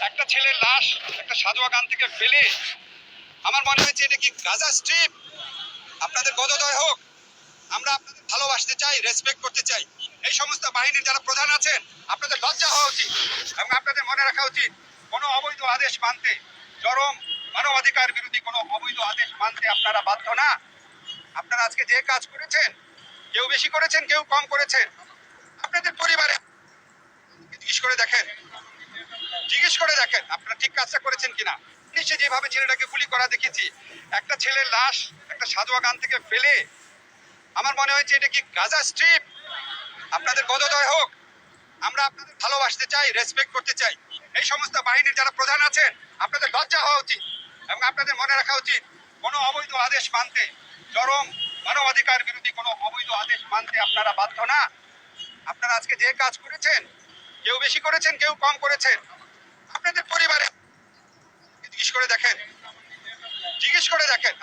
একটা ছেলের লাশ একটা সাদোয়া গান থেকে ফেলে আমার মনে হয়েছে এটা কি গাজা স্ট্রিপ। আপনাদের বোধোদয় হোক, আমরা আপনাদের ভালোবাসতে চাই, রেসপেক্ট করতে চাই। এই সমস্ত বাহিনীর যারা প্রধান আছেন আপনাদের লজ্জা হওয়া উচিত এবং আপনাদের মনে রাখা উচিত কোনো অবৈধ আদেশ মানতে, চরম মানবাধিকার বিরোধী কোনো অবৈধ আদেশ মানতে আপনারা বাধ্য না। আপনারা আজকে যে কাজ করেছেন, কেউ বেশি করেছেন, কেউ কম করেছেন, আপনাদের পরিবারে জিজ্ঞেস করে দেখেন আপনারা ঠিক কাজটা করেছেন কিনা। নিশ্চয় যেভাবে ছেলেটাকে গুলি করা দেখেছি, একটা ছেলের লাশ একটা সাদোয়া গান থেকে ফেলে আমার মনে হয়েছে এটা কি গাজা স্ট্রিপ। আপনাদের বোধোদয় হোক, আমরা আপনাদের ভালোবাসতে চাই, রেসপেক্ট করতে চাই। এই সমস্ত বাহিনীর যারা প্রধান আছেন আপনাদের লজ্জা হওয়া উচিত এবং আপনাদের মনে রাখা উচিত কোনো অবৈধ আদেশ মানতে, চরম মানবাধিকার বিরোধী কোনো অবৈধ আদেশ মানতে আপনারা বাধ্য না। আপনারা আজকে যে কাজ করেছেন, কেউ বেশি করেছেন, কেউ কম করেছেন, আপনাদের পরিবারে জিজ্ঞেস করে দেখেন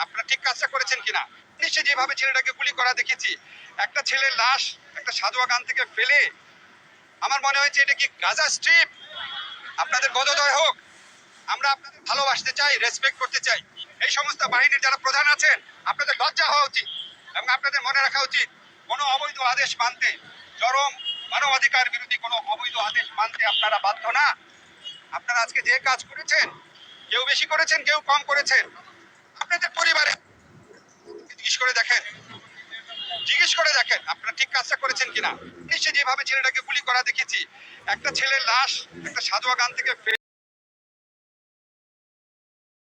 আপনারা ঠিক কাজটা করেছেন কিনা। নিশ্চয় যেভাবে ছেলেটাকে গুলি করা দেখেছি, একটা ছেলের লাশ একটা সাদোয়া গান থেকে ফেলে আমার মনে হয়েছে এটা কি গাজা স্ট্রিপ। আপনাদের বোধোদয় হোক, আমরা আপনাদের ভালোবাসতে চাই, রেসপেক্ট করতে চাই। এই সমস্ত বাহিনীর যারা প্রধান আছেন আপনাদের লজ্জা হওয়া উচিত এবং আপনাদের মনে রাখা উচিত কোনো অবৈধ আদেশ মানতে, চরম মানবাধিকার বিরোধী কোনো অবৈধ আদেশ মানতে আপনারা বাধ্য না। আপনারা আজকে যে কাজ করেছেন, কেউ বেশি করেছেন, কেউ কম করেছেন, আপনাদের পরিবারে জিজ্ঞেস করে দেখেন আপনারা ঠিক কাজটা করেছেন কিনা। নিশ্চয় যেভাবে ছেলেটাকে গুলি করা দেখেছি, একটা ছেলের লাশ একটা সাদোয়া গান থেকে